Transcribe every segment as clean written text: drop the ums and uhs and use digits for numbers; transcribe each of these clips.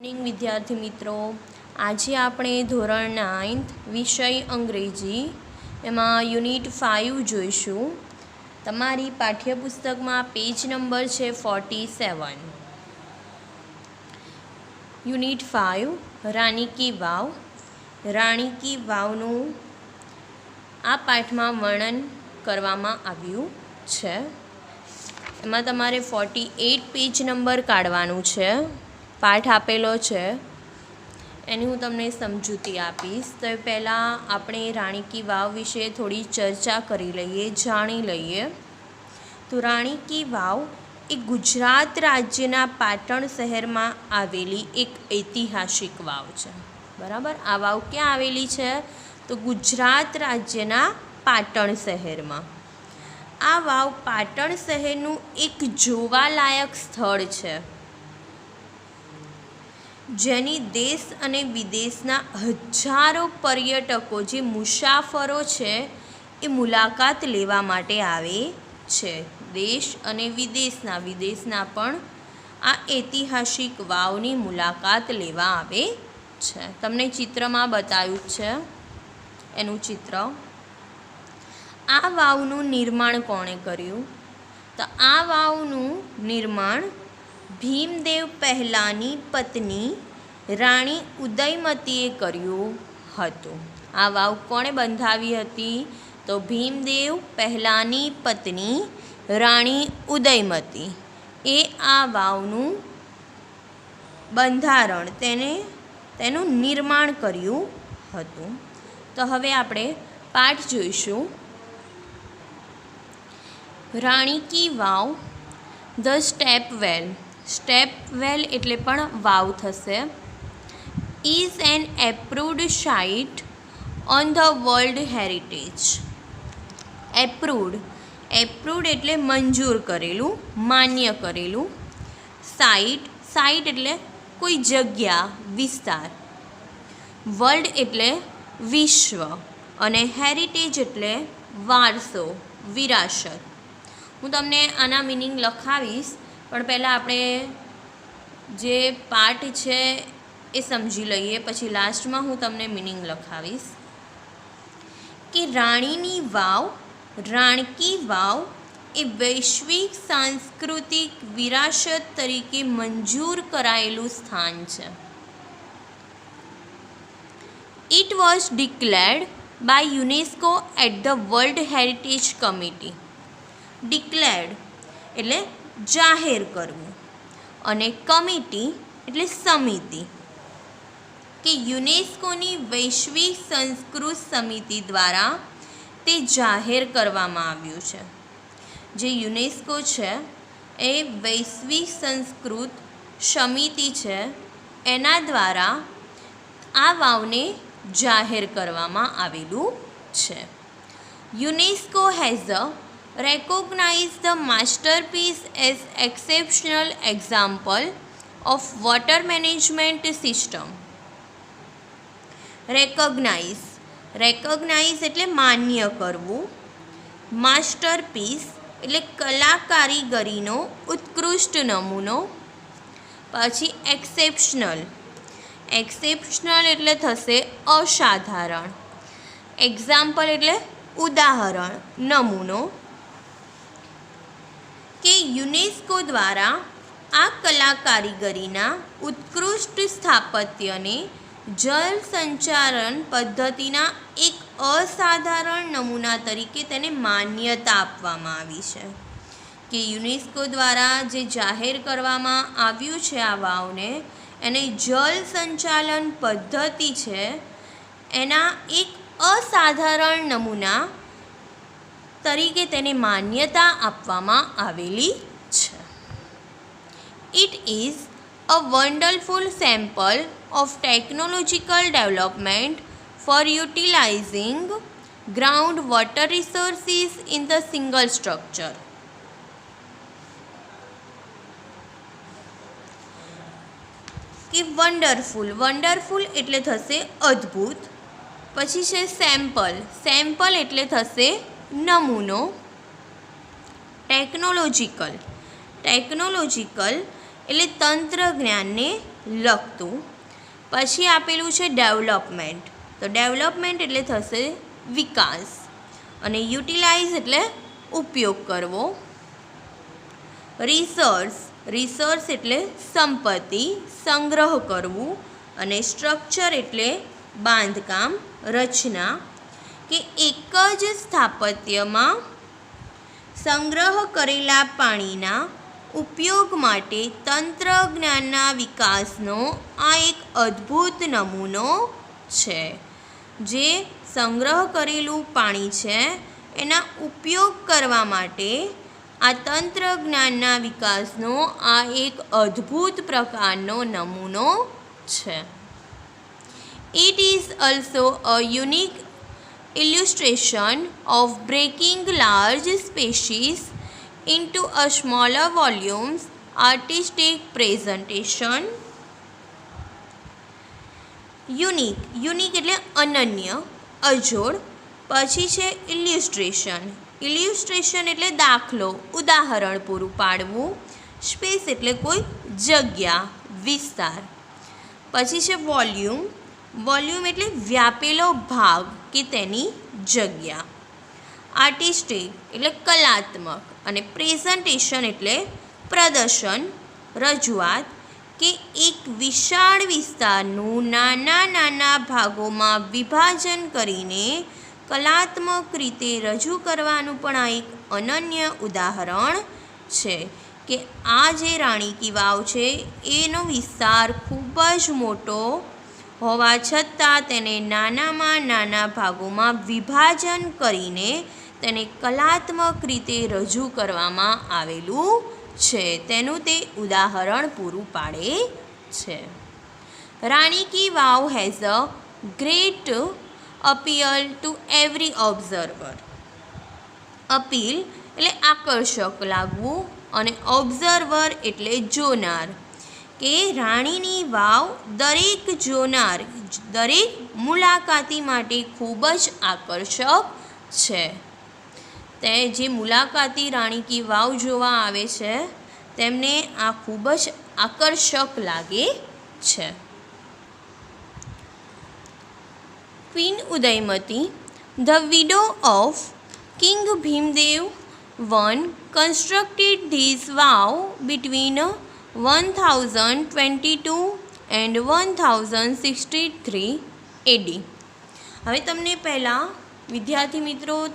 Morning વિદ્યાર્થી મિત્રો, આજે આપણે ધોરણ 9th વિષય અંગ્રેજી એમાં યુનિટ 5 જોઈશું. તમારી પાઠ્યપુસ્તકમાં પેજ નંબર છે 47. યુનિટ 5 રાણી કી વાવ. રાણી કી વાવનું આ પાઠમાં વર્ણન કરવામાં આવ્યું છે. એમાં તમારે 48 પેજ નંબર કાઢવાનું છે. પાઠ આપેલો છે એની હું તમને સમજૂતી આપીશ. તો એ પહેલાં આપણે રાણી કી વાવ વિશે થોડી ચર્ચા કરી લઈએ, જાણી લઈએ. તો રાણી કી વાવ એ ગુજરાત રાજ્યના પાટણ શહેરમાં આવેલી એક ઐતિહાસિક વાવ છે. બરાબર, આ વાવ ક્યાં આવેલી છે? તો ગુજરાત રાજ્યના પાટણ શહેરમાં. આ વાવ પાટણ શહેરનું એક જોવાલાયક સ્થળ છે, જેની દેશ અને વિદેશના હજારો પર્યટકો જે મુસાફરો છે એ મુલાકાત લેવા માટે આવે છે. દેશ અને વિદેશના પણ આ ઐતિહાસિક વાવની મુલાકાત લેવા આવે છે. તમને ચિત્રમાં બતાવ્યું છે એનું ચિત્ર. આ વાવનું નિર્માણ કોણે કર્યું? તો આ વાવનું નિર્માણ ભીમદેવ પહેલાની પત્ની રાણી ઉદયમતીએ કર્યું હતું. આ વાવ કોણે બંધાવી હતી? તો ભીમદેવ પહેલાની પત્ની રાણી ઉદયમતી એ આ વાવનું બંધારણ તેનું નિર્માણ કર્યું હતું. તો હવે આપણે પાઠ જોઈશું. રાણી કી વાવ, ધ સ્ટેપ વેલ. સ્ટેપ વેલ એટલે પણ વાવ થશે. Is an approved site on the world heritage. Approved એટલે મંજૂર કરેલું, માન્ય કરેલું. સાઇટ એટલે કોઈ જગ્યા, વિસ્તાર. વર્લ્ડ એટલે વિશ્વ, અને હેરિટેજ એટલે વારસો, વિરાસત. હું તમને આના મિનિંગ લખાવીશ, પણ પહેલાં આપણે જે પાઠ છે એ સમજી લઈએ, પછી લાસ્ટમાં હું તમને મિનિંગ લખાવીશ. કે રાણીની વાવ, રાણકી વાવ એ વૈશ્વિક સાંસ્કૃતિક વિરાસત તરીકે મંજૂર કરાયેલું સ્થાન છે. It was declared by UNESCO at the world heritage committee. Declared એટલે જાહેર કરવું, અને કમિટી એટલે સમિતિ. કે યુનેસ્કોની વૈશ્વિક સંસ્કૃત સમિતિ દ્વારા તે જાહેર કરવામાં આવ્યું છે. જે યુનેસ્કો છે એ વૈશ્વિક સંસ્કૃત સમિતિ છે, એના દ્વારા આ વાવને જાહેર કરવામાં આવેલું છે. UNESCO has recognized the masterpiece as exceptional example of water management system. recognize એટલે માન્ય કરવું. માસ્ટરપીસ એટલે કલાકારીગરીનો ઉત્કૃષ્ટ નમૂનો. પછી એક્સેપ્શનલ એટલે થશે અસાધારણ. એક્ઝામ્પલ એટલે ઉદાહરણ, નમૂનો. કે યુનેસ્કો દ્વારા આ કલાકારીગરીના ઉત્કૃષ્ટ સ્થાપત્યને જળ સંચારણ પદ્ધતિના એક અસાધારણ નમૂના તરીકે તેને માન્યતા આપવામાં આવી છે. કે યુનેસ્કો દ્વારા જે જાહેર કરવામાં આવ્યું છે આ વાવને, એને જળ સંચાલન પદ્ધતિ છે એના એક અસાધારણ નમૂના તરીકે તેને માન્યતા આપવામાં આવેલી છે. It is a wonderful sample of technological development for utilising ground water resources in the single structure. કે વન્ડરફુલ એટલે થશે અદ્ભુત. પછી છે સેમ્પલ એટલે થશે નમૂનો. ટેકનોલોજીકલ એટલે તંત્ર જ્ઞાનને લખતું. પછી આપેલું છે ડેવલપમેન્ટ. તો ડેવલપમેન્ટ એટલે થશે વિકાસ, અને યુટિલાઇઝ એટલે ઉપયોગ કરવો. રિસોર્સ એટલે સંપત્તિ, સંગ્રહ કરવું. અને સ્ટ્રક્ચર એટલે બાંધકામ, રચના, કે એક જ સ્થાપત્યમાં સંગ્રહ કરેલા પાણીના ઉપયોગ માટે તંત્રજ્ઞાનના વિકાસનો આ એક અદ્ભુત નમૂનો છે. જે સંગ્રહ કરેલું પાણી છે એના ઉપયોગ કરવા માટે આ તંત્રજ્ઞાનના વિકાસનો આ એક અદ્ભુત પ્રકારનો નમૂનો છે. It is also a unique illustration of breaking large species into a smaller volumes artistic presentation. Unique એટલે અનન્ય, અજોડ. પછી છે ઇલ્યુસ્ટ્રેશન એટલે દાખલો, ઉદાહરણ પૂરું પાડવું. સ્પેસ એટલે કોઈ જગ્યા, વિસ્તાર. પછી છે વોલ્યુમ એટલે વ્યાપેલો ભાગ કે તેની જગ્યા. આર્ટિસ્ટિક એટલે કલાત્મક, અને પ્રેઝન્ટેશન એટલે પ્રદર્શન, રજૂઆત, કે એક વિશાળ વિસ્તારનું નાના ભાગોમાં વિભાજન કરીને કલાત્મક રીતે રજૂ કરવાનું પણ આ એક અનન્ય ઉદાહરણ છે. કે આ જે રાણી કી વાવ છે એનો વિસ્તાર ખૂબ જ મોટો હોવા છતાં તેને નાનામાં નાના ભાગોમાં વિભાજન કરીને તેને કલાત્મક રીતે રજૂ કરવામાં આવેલું છે. તેનું તે ઉદાહરણ પૂરું પાડે છે. Rani ki Vav has a great appeal to every observer. Appeal એટલે આકર્ષક લાગવું, અને ઓબ્ઝર્વર એટલે જોનાર. કે રાણીની વાવ દરેક મુલાકાતી માટે ખૂબ જ આકર્ષક છે. તે જે મુલાકાતી રાણી કી વાવ જોવા આવે છે તેમને આ ખૂબ જ આકર્ષક લાગે છે. Queen Udayamati, the widow of king Bhimdev I, constructed this vow between 1022 and 1063 AD. હવે તમને પહેલાં વિદ્યાર્થી મિત્રો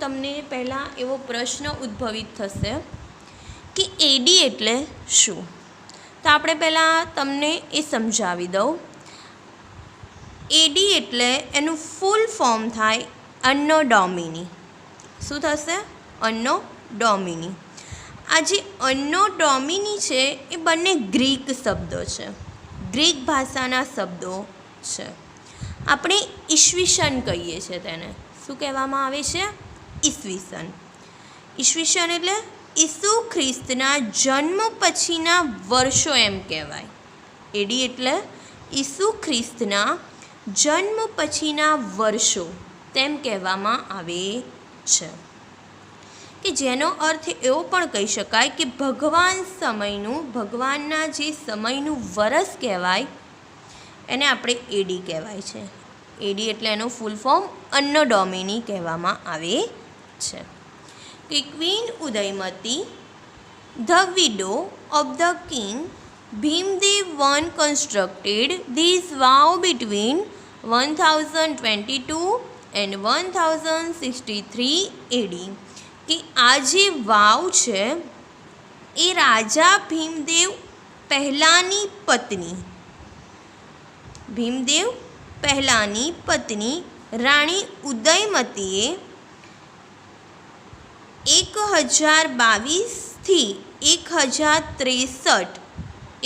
એવો પ્રશ્ન ઉદ્ભવિત થશે કે એડી એટલે શું. તો આપણે પહેલાં તમને એ સમજાવી દઉં. એડી એટલે એનું ફૂલ ફોર્મ થાય અન્નો ડોમિની. શું થશે? અન્નો ડોમિની. આ જે અન્નો ડોમિની છે એ બંને ગ્રીક શબ્દો છે, ગ્રીક ભાષાના શબ્દો છે. આપણે ઈસવીસન કહીએ છીએ તેને. શું કહેવામાં આવે છે? ઈસવીસન. ઈસવીસન એટલે ઈસુ ખ્રિસ્તના જન્મ પછીના વર્ષો એમ કહેવાય. એડી એટલે ઈસુ ખ્રિસ્તના જન્મ પછીના વર્ષો તેમ કહેવામાં આવે છે. કે જેનો અર્થ એવો પણ કહી શકાય કે ભગવાનના જે સમયનું વરસ કહેવાય એને આપણે એડી કહેવાય છે. એડી એટલે એનો ફૂલ ફોર્મ અન્નો ડોમિની કહેવામાં આવે છે. કે queen Udayamati, the widow of the king Bhimdev I, constructed this vow between 1022 and 1063 AD. કે આ જે વાવ છે એ રાજા ભીમદેવ પહેલાની પત્ની રાણી ઉદયમતીએ 1022 થી 1063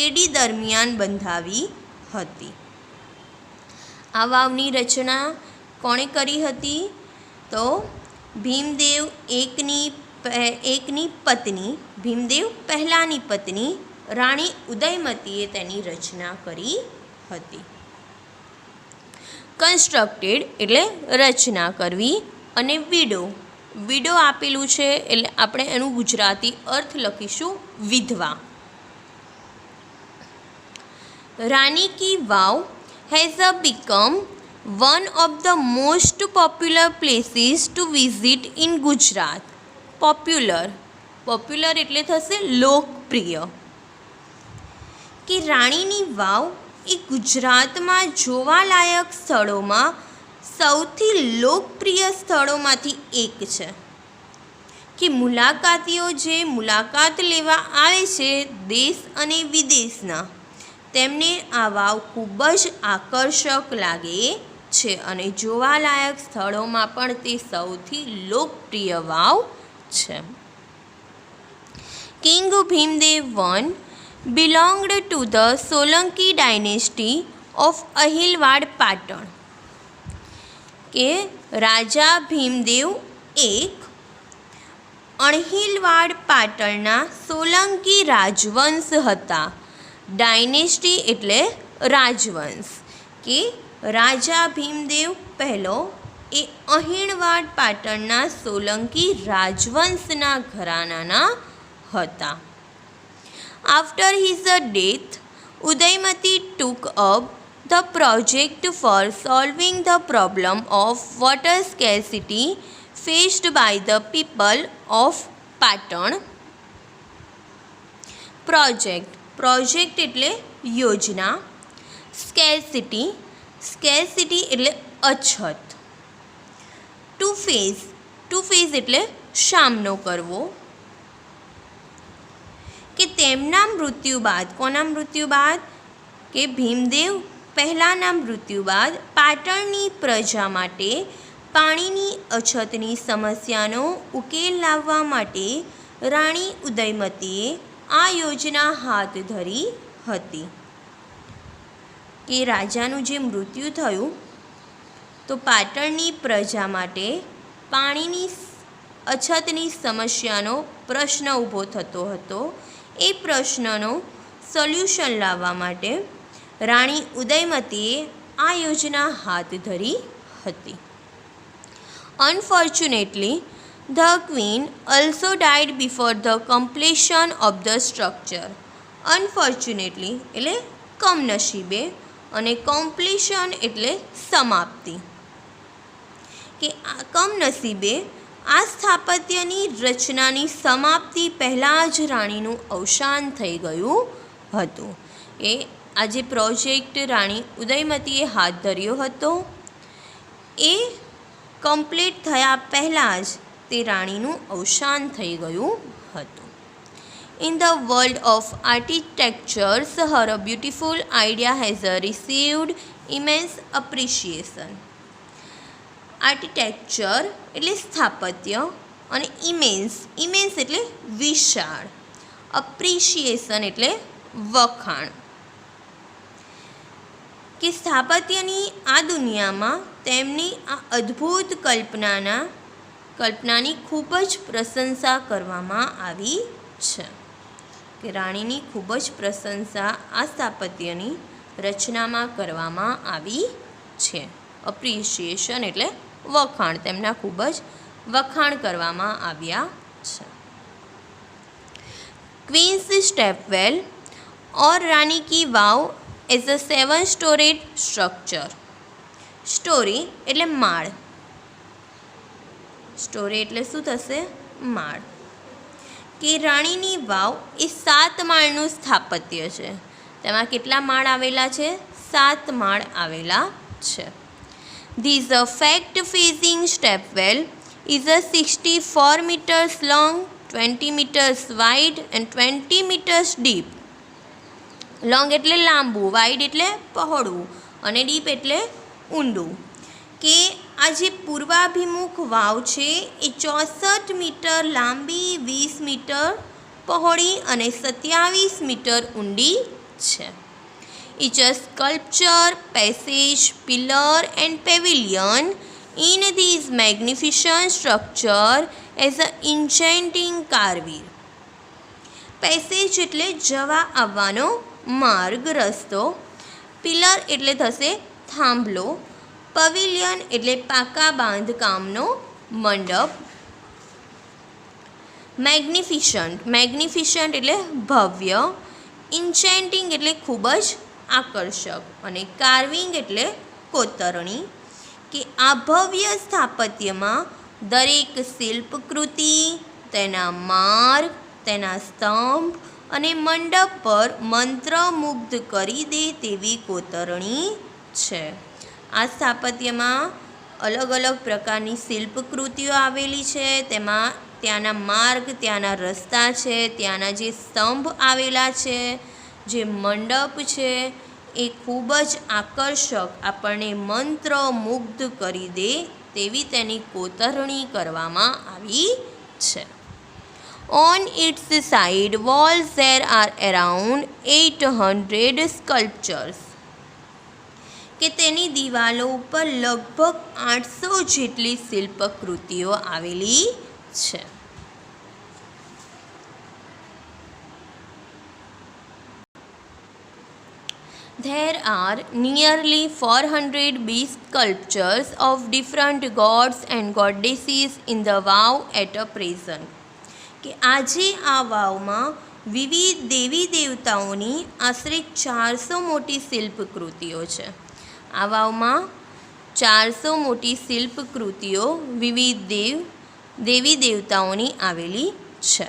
એડી દરમિયાન બંધાવી હતી. આ વાવની રચના કોણે કરી હતી? તો ભીમદેવ એકની પત્ની, ભીમદેવ પહેલાની પત્ની રાણી ઉદયમતીએ તેની રચના કરી હતી. કન્સ્ટ્રક્ટેડ એટલે રચના કરવી, અને વિડો આપેલું છે એટલે આપણે એનું ગુજરાતી અર્થ લખીશું વિધવા. Rani Ki Vav has become one of the most popular places to visit in Gujarat. Popular એટલે થશે લોકપ્રિય. કે રાણીની વાવ એ ગુજરાતમાં જોવાલાયક સ્થળોમાં સૌથી લોકપ્રિય સ્થળોમાંથી એક છે. કે મુલાકાતીઓ જે મુલાકાત લેવા આવે છે દેશ અને વિદેશના, તેમને આ વાવ ખૂબ જ આકર્ષક લાગે છે અને જોવાલાયક સ્થળોમાં પણ તે સૌથી લોકપ્રિય વાવ છે. King Bhimdev I belonged to the Solanki dynasty of Ahilwad Patan. કે રાજા ભીમદેવ એક અણહિલવાડ પાટણના સોલંકી રાજવંશ હતા. ડાયનેસ્ટી એટલે રાજવંશ. કે રાજા ભીમદેવ પહેલો એ અહિણવાડ પાટણના સોલંકી રાજવંશના ઘરાનાના હતા. After his death, Udaymati took up the project for solving the problem of water scarcity faced by the people of Patan. Project એટલે યોજના. સ્કેર્સિટી એટલે અછત. ટુ ફેઝ એટલે સામનો કરવો. કે તેમના મૃત્યુ બાદ, કોના મૃત્યુ બાદ? કે ભીમદેવ પહેલાંના મૃત્યુ બાદ પાટણની પ્રજા માટે પાણીની અછતની સમસ્યાનો ઉકેલ લાવવા માટે રાણી ઉદયમતીએ આ યોજના હાથ ધરી હતી. કે રાજાનું જે મૃત્યુ થયું તો પાટણની પ્રજા માટે પાણીની અછતની સમસ્યાનો પ્રશ્ન ઊભો થતો હતો. એ પ્રશ્નનો સોલ્યુશન લાવવા માટે રાણી ઉદયમતીએ આ યોજના હાથ ધરી હતી. Unfortunately, the queen also died before the completion of the structure. Unfortunately એટલે કમનસીબે અને completion એટલે સમાપ્તિ. કે કમનસીબે આ સ્થાપત્યની રચનાની સમાપ્તિ પહેલાં જ રાણીનું અવસાન થઈ ગયું હતું. એ આ જે પ્રોજેક્ટ રાણી ઉદયમતીએ હાથ ધર્યો હતો એ કમ્પ્લીટ થયા પહેલાં જ તે રાણીનું અવસાન થઈ ગયું હતું. In the world of architectures her beautiful idea has received immense appreciation. Architecture એટલે સ્થાપત્ય અને ઇમેન્સ એટલે વિશાળ. અપ્રિશિએશન એટલે વખાણ. કે સ્થાપત્યની આ દુનિયામાં તેમની આ અદ્ભુત કલ્પનાની ખૂબ જ પ્રશંસા કરવામાં આવી છે. કે રાણીની ખૂબ જ પ્રશંસા આ સ્થાપત્યની રચનામાં કરવામાં આવી છે. અપ્રિશિએશન એટલે વખાણ, તેમના ખૂબ જ વખાણ કરવામાં આવ્યા છે. Queen's stepwell or Rani ki Vav as a 7-storied structure. Story એટલે માળ. સ્ટોરી એટલે શું થશે? માળ. કે રાણીની વાવ એ 7 માળનું સ્થાપત્ય છે. તેમાં કેટલા માળ આવેલા છે? 7 માળ આવેલા છે. This fact-facing stepwell is a 64 meters long, 20 meters wide and 20 meters deep. Long એટલે લાંબુ, વાઇડ એટલે પહોળું અને ડીપ એટલે ઊંડું. કે આ જે પૂર્વાભિમુખ વાવ છે એ 64 મીટર લાંબી, 20 મીટર પહોળી અને 27 મીટર ઊંડી છે. Each sculpture, passage, pillar and pavilion in this magnificent structure as an enchanting carving. Passage એટલે જવા આવવાનો માર્ગ, રસ્તો. પિલર એટલે થશે થાંભલો. પવિલિયન એટલે પાકા બાંધકામનો મંડપ. મેગ્નિફિશન્ટ એટલે ભવ્ય. ઇન્ચેન્ટિંગ એટલે ખૂબ જ આકર્ષક, અને કાર્વિંગ એટલે કોતરણી. કે આ ભવ્ય સ્થાપત્યમાં દરેક શિલ્પકૃતિ, તેના માર્ગ, તેના સ્તંભ અને મંડપ પર મંત્રમુગ્ધ કરી દે તેવી કોતરણી છે. આ સ્થાપત્યમાં અલગ અલગ પ્રકારની શિલ્પકૃતિઓ આવેલી છે. તેમાં ત્યાંના માર્ગ, ત્યાંના રસ્તા છે, ત્યાંના જે સ્તંભ આવેલા છે, જે મંડપ છે, એ ખૂબ જ આકર્ષક, આપણને મંત્રમુગ્ધ કરી દે તેવી તેની કોતરણી કરવામાં આવી છે. On its side walls there are around 800 sculptures. કે તેની દિવાલો ઉપર લગભગ 800 જેટલી શિલ્પકૃતિઓ આવેલી છે. There are nearly 400 beast sculptures of different gods and goddesses in the wow at a present. કે આજે આ વાવમાં વિવિધ દેવી દેવતાઓની આશરે 400 મોટી શિલ્પકૃતિઓ છે. આ વાવમાં 400 મોટી શિલ્પકૃતિઓ વિવિધ દેવી દેવતાઓની આવેલી છે.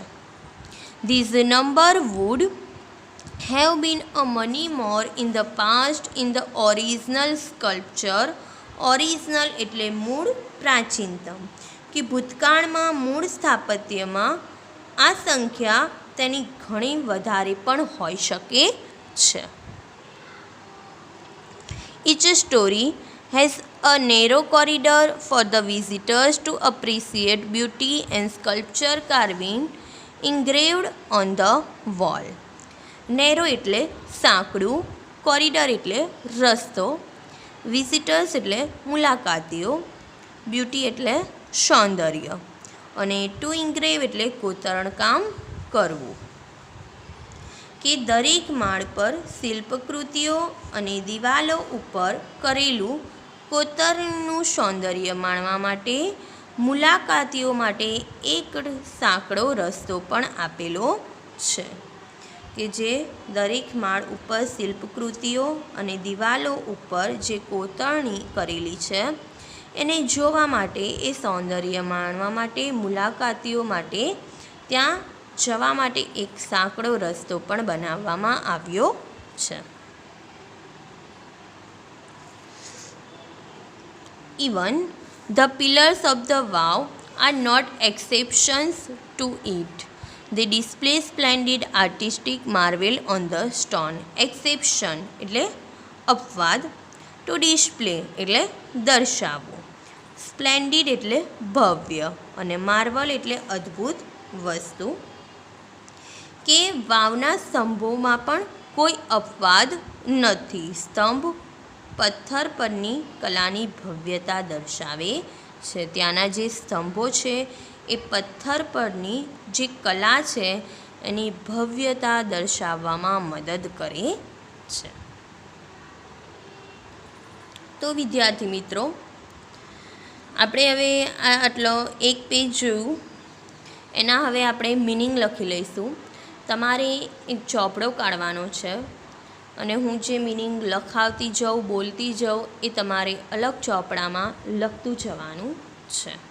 This number would have been a many more in the past in the original sculpture. Original એટલે મૂળ, પ્રાચીનતમ. કે ભૂતકાળમાં મૂળ સ્થાપત્યમાં આ સંખ્યા તેની ઘણી વધારે પણ હોઈ શકે છે. Each story has a narrow corridor for the visitors to appreciate beauty and sculpture carving engraved on the wall. Narrow એટલે સાંકડું, કોરિડોર એટલે રસ્તો, વિઝિટર્સ એટલે મુલાકાતીઓ, બ્યુટી એટલે સૌંદર્ય, અને ટુ ઇન્ગ્રેવ એટલે કોતરણકામ કરવું. કે દરેક માળ પર શિલ્પકૃતિઓ અને દિવાલો ઉપર કરેલું કોતરણનું સૌંદર્ય માણવા માટે મુલાકાતીઓ માટે એક સાંકડો રસ્તો પણ આપેલો છે. કે જે દરેક માળ ઉપર શિલ્પકૃતિઓ અને દિવાલો ઉપર જે કોતરણી કરેલી છે એને જોવા માટે, એ સૌંદર્ય માણવા માટે મુલાકાતીઓ માટે ત્યાં જવા માટે એક સાંકડો રસ્તો પણ બનાવવામાં આવ્યો છે. Even the pillars of the wow are not exceptions to it. They display splendid artistic marvel on the stone. Exception એટલે અપવાદ, to display એટલે દર્શાવવું, સ્પ્લેન્ડિડ એટલે ભવ્ય, અને માર્વલ એટલે અદ્ભુત વસ્તુ. કે વાવના સ્તંભોમાં પણ કોઈ અપવાદ નથી. સ્તંભ પથ્થર પરની કલાની ભવ્યતા દર્શાવે છે. ત્યાંના જે સ્તંભો છે એ પથ્થર પરની જે કલા છે એની ભવ્યતા દર્શાવવામાં મદદ કરે છે. તો વિદ્યાર્થી મિત્રો, આપણે હવે આટલો એક પેજ જોયું, એના હવે આપણે મિનિંગ લખી લઈશું. તમારે એક ચોપડો કાઢવાનો છે, અને હું જે મિનિંગ લખાવતી જાઉં, બોલતી જાઉં, એ તમારે અલગ ચોપડામાં લખતું જવાનું છે.